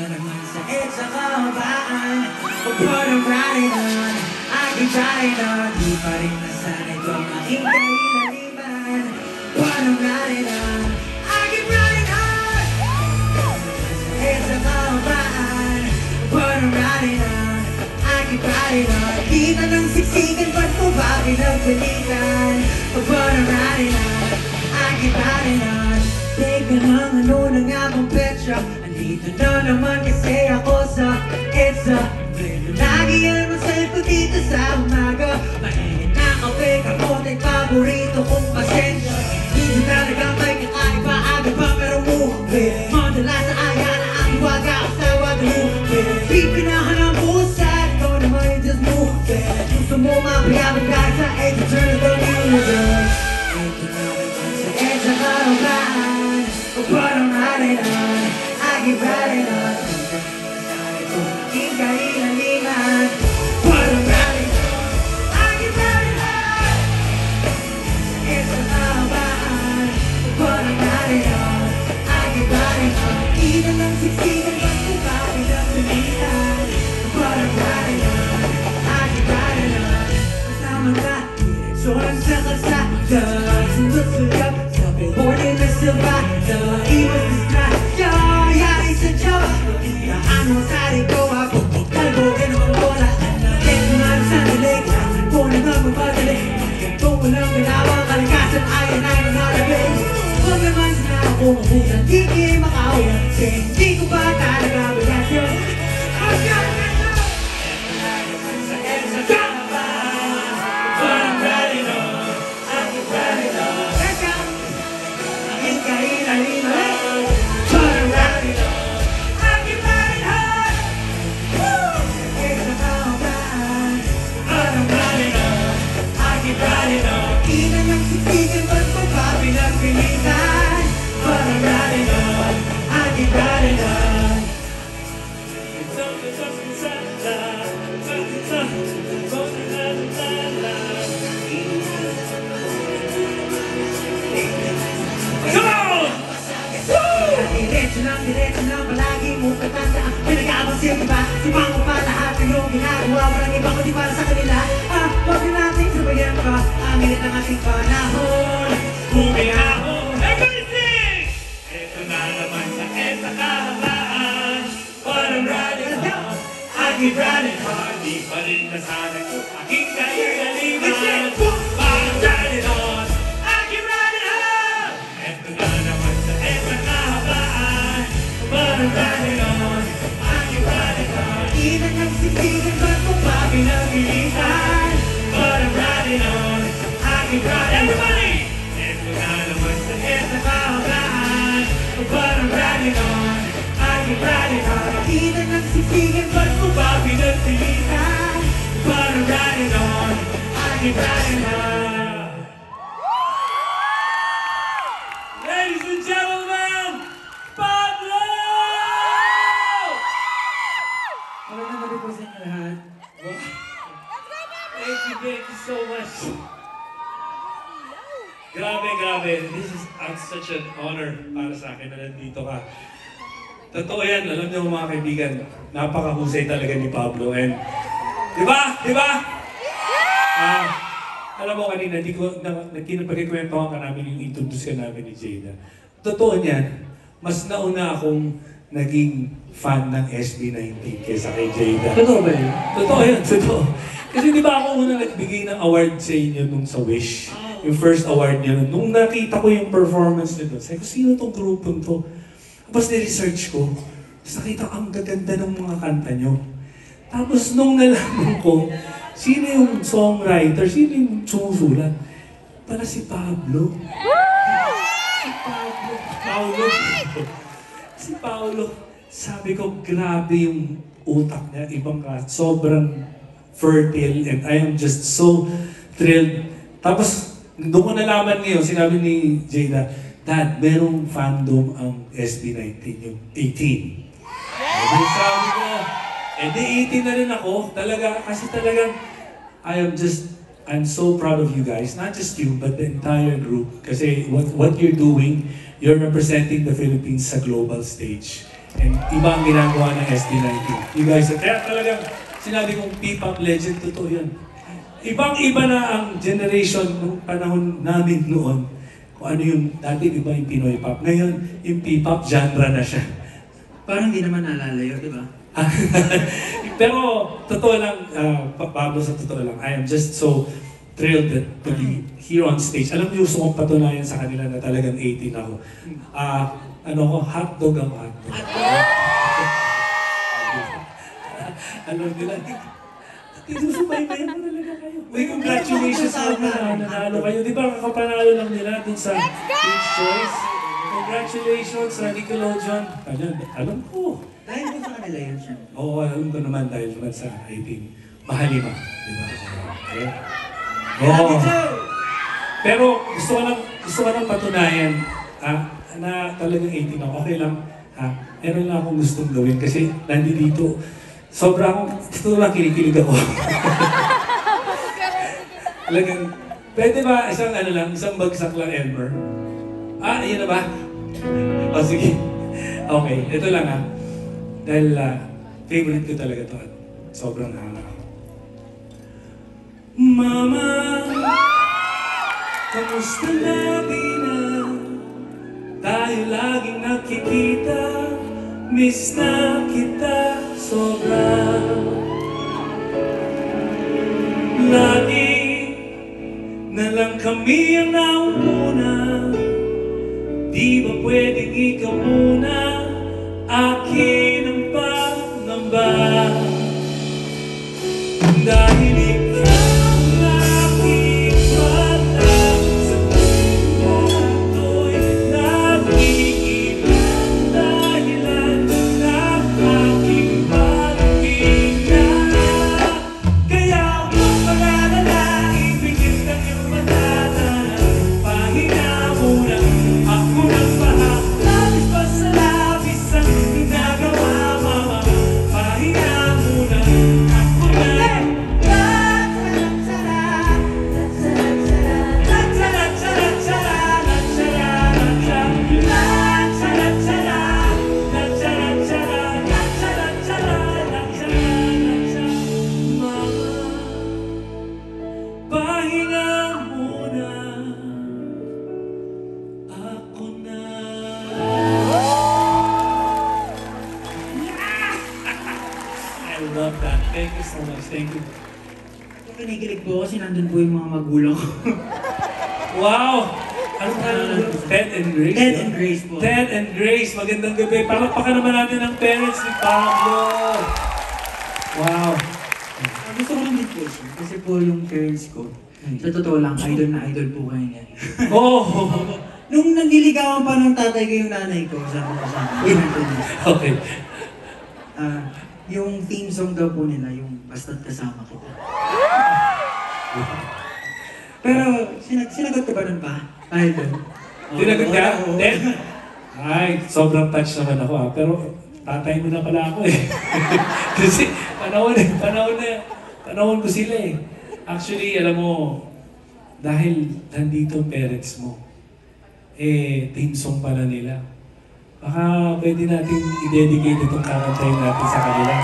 naman sa EDSA kahabaan. Pagpon ang ralinan, aking ralinan. Di pa rin nasanay kong aking kailaliman. Pagpon ang ralinan, aking ralinan. Sa EDSA kahabaan, pagpon ang ralinan, aking ralinan. Di na nang siksikan, ba't mo ba pinagpilitan? Pagpon ang ralinan, aking ralinan. Teka lang, ano na nga bang petsa? Andito na naman kasi ako sa EDSA. Lagi yan masaya ko dito sa umaga. Mainit na kape, kamote, paborito kong pasensya. Hindi talaga may kakaiba, aga pa pero mukhang madala sa aya na ang iwaga ako sa Guadalupe. Di pinahanap mo sa ito naman yung just move. Gusto mo mapayabang kahit sa EDSA, turn it on you. Ito na naman sa EDSA kahabaan. Pagpon ang ralinan, aking ralinan. Sabi ko aking kailaliman. Pagpon ang ralinan, aking ralinan. Sa EDSA kahabaan. Pagpon ang ralinan, aking ralinan. Di na lang siksikan, ba't mo ba pinagpilitan? Pagpon ang ralinan, aking ralinan. Kasama ka, direksyon sa kalsada. Sundot-sundot sa billboard na sabada. Iwas distractya, yari sa Diyos. Pagkitaan mo sa ko, ako kalbo, ganun ang bola. Kaya nga sa nilig, lasan ko na nga mapadali. Ganito mo lang ginawa, kalikasan ay nangyayari. Huwag naman sana ako mabutan, di kayo makaulan. Kasi hindi ko ba talaga bilasyo? Ang ganda na! Sa EDSA kahabaan. Parang ralinan, aking ralinan. Aking kailaliman. Parang ralinan, aking ralinan. Sa EDSA kahabaan. Parang ralinan, aking ralinan. Di na nang siksikan, ba't mo ba pinagpilitan? Parang ralinan, aking ralinan. Diretso lang, palagi mong katandaan. Pinag-aabang siya, diba? Sipang mo pa lahat ng iyong ginagawa. Walang iba kundi para sa kanila. Huwag na natin sabayan pa. Aminit ang ating panahon. Bumihahon. Everybody sing! Ito na naman sa EDSA kahabaan. Parang ralinan, aking ralinan. Di pa rin nasanay ko aking kailaliman. Parang ralinan, aking ralinan. Ito na naman sa EDSA kahabaan. Parang ralinan, aking ralinan. Di na nang siksikan, ba't mo ba pinagpilitan? Parang ralinan, aking ralinan. Everybody! Ito na naman sa EDSA kahabaan. Parang ralinan, aking ralinan. Di na nang siksikan, ba't mo ba pinagpilitan? Parang ralinan, aking ralinan. Ladies and gentlemen, Pablo! Magandang gabi po sa inyo lahat. Thank you so much. Grabe. This is such an honor para sa akin na nandito ka. Totoo yan, alam niyo mga kaibigan, napakahusay talaga ni Pablo. And, di ba? Alam mo kanina, kinapagkikwentuhan ka namin yung introduce ka namin ni Jada. Totoo niyan, mas nauna akong naging fan ng SB19 kaysa kay Jada. Totoo ba yun? Totoo yan, totoo. Kasi di ba ako unang nagbigay ng award sa inyo nung sa Wish? Yung first award niya nun. Nung nakita ko yung performance niya doon, sabi ko, sino tong grupong to? Tapos ni-research ko, tapos nakita ko, ang gaganda ng mga kanta nyo. Tapos nung nalaman ko, sino yung songwriter, sino yung sumusulat? Pala si Pablo. Si Paolo. Sabi ko, grabe yung utak niya, ibang klase. Sobrang fertile and I am just so thrilled. Tapos, doon ko nalaman ngayon, sinabi ni Jada, Dad, merong fandom ang SB19, yung 18. Sabi ko, di 18 na rin ako. Talaga, kasi talagang, I'm so proud of you guys. Not just you, but the entire group. Kasi what you're doing, you're representing the Philippines sa global stage. And iba ang ginagawa ng SB19. You guys, kaya talagang sinabi kong P-pop legend, totoo yun. Ibang-iba na ang generation nung panahon namin noon. Kung ano yung, dati iba yung Pinoy pop. Ngayon, yung P-pop genre na siya. Parang hindi naman nalalayo, di ba? Pero, totoo lang, Pablo, sa totoo lang, I am just so thrilled that to be here on stage. Alam mo, gusto kong patunayan sa kanila na talagang 18 ako. Hotdog ang hotdog. Alam nila, tinusubay-bayan mo talaga kayo. Uy, congratulations sa mga nanalo kayo. Di ba kakapanalo lang nila dun sa Kids' Choice? Congratulations sa Nickelodeon. Alam ko. Dahil mo sa kanila yun siya. Oo, alam ko naman dahil naman sa 18. Mahalima. Di ba? Okay. Oo. Pero gusto ko lang patunayan na talagang 18 ako. Okay lang. Meron lang akong gustong gawin kasi nandito. Sobrang, gusto lang kinikilig ako. Talagang, pwede ba isang bagsak lang, Elmer? Yun na ba? O sige. Okay, ito lang Dahil favorite ko talaga ito at sobrang hanga ako. Mama, kamusta lagi na? Tayo laging nakikita, miss na kita sobra. Lagi na lang kami ang nauna, di ba pwedeng ikaw muna, akin ang pangamba. Dahil ikaw ang aking mata, sa tuwing ako'y nag-iilang dahilan ng aking paghinga. Kaya huwag mag-alala, ibigin ng iyong matata. Pahinga muna, ako ng baha, labis pa sa labis ang ginagawa, mama. Pahinga muna, ako na. Pahinga muna, ako na. I love that. Thank you so much. Thank you. Kinikilig po kasi nandun po yung mga magulang ko. Wow! Ano Ted and Grace? Ted and Grace po. Ted and Grace, magandang gabi. Palakpakan naman natin ang parents ni Pablo. Wow! Gusto ko lang din siya kasi po yung parents ko, sa totoo lang, idol na idol po kayo niya. Oh! Nung nanliligawan pa ng tatay ko yung nanay ko, sabi ko sa akin, Okay. yung theme song daw po nila, yung Basta't Kasama Kita. Pero, sinagot ko ba nun pa? Idol. Tinagot ka? Ted? Ay, sobrang touch naman ako Pero tatay mo na pala ako Kasi panahon ko sila Actually, alam mo, dahil nandito ang parents mo, theme song pala nila. Baka pwede natin i-dedicate itong karantayin natin sa kanila.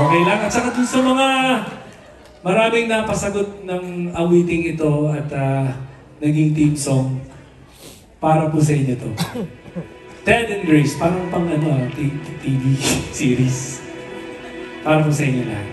Okay lang. At saka dun sa mga maraming napasagot ng awiting ito at naging theme song, para po sa inyo to. Ted and Grace, parang pang TV series. Para po sa inyo lahat.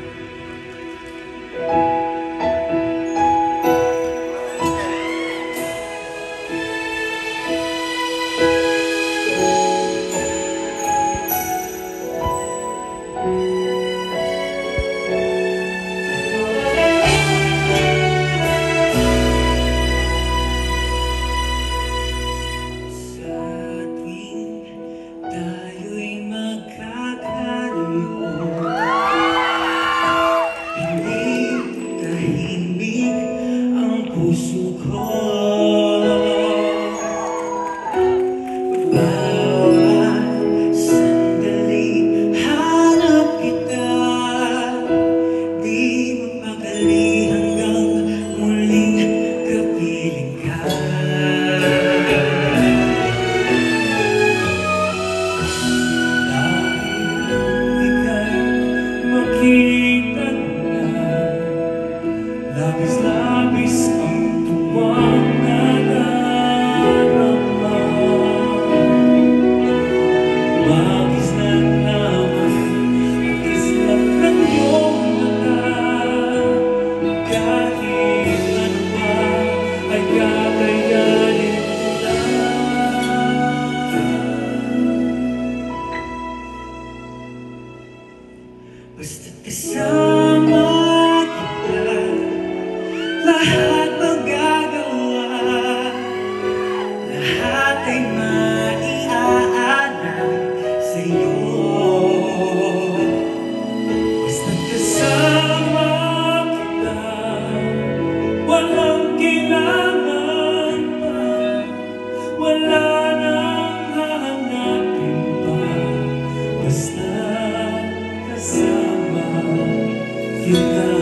Magisnan naman ang kislap ng iyong mata. Kahit ano pa ay kakayanin ko lang. Basta't kasama kita, lahat magagawa, lahat ay maiaalam sa'yo. Basta't kasama kita, walang kailangan pa, wala nang hahanapin pa. Basta kasama kita.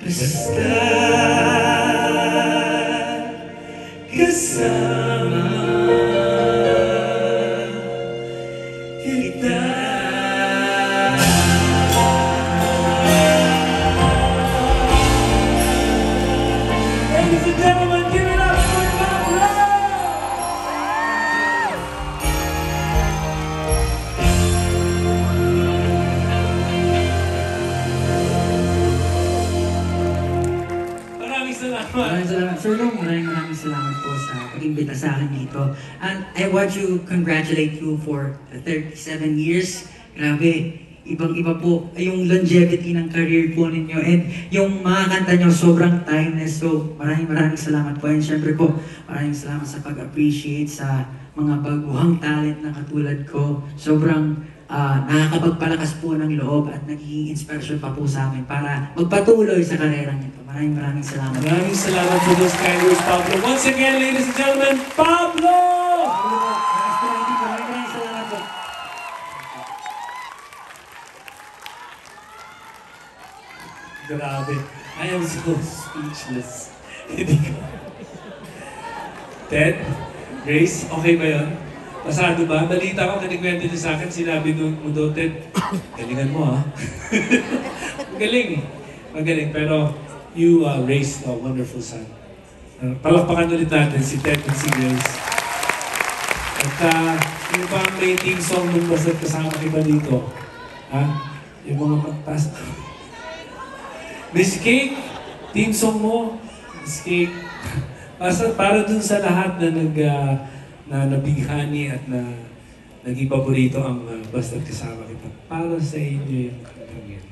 Basta kasama kita. Ladies and gentlemen, give it up for Pablo! Maraming salamat. Sir Long, maraming salamat po sa pag-imbita sa akin dito. And I want to congratulate you for the 37 years. Grabe, ibang-iba po yung longevity ng career po ninyo. And yung mga kanta nyo, sobrang timeless. So, maraming salamat po. And syempre po, maraming salamat sa pag-appreciate sa mga baguhang talent na katulad ko. Sobrang nakakapagpalakas po ng loob at nagiging inspirasyon pa po sa amin para magpatuloy sa karerang ito. Maraming salamat. Maraming salamat for those kind words, Pablo. Once again, ladies and gentlemen, Pablo! Maraming salamat po. Grabe. I am so speechless. Hindi ko. Ted? Grace, okay ba yun? Pasado ba? Balita ko, kanikwento niyo sa akin, sinabi mo daw, Ted, galingan mo ha. Magaling. Magaling, pero you raised a wonderful son. Palakpakan ulit natin si Ted at si Grace. At yung pang may team song nung basta't kasama kita dito. Ha? Yung mga magpas. Miss Cake, team song mo. Miss Cake. Para dun sa lahat na na nabighani at na naging paborito ang Basta't Kasama Kita. Para sa inyo yung kantang yan.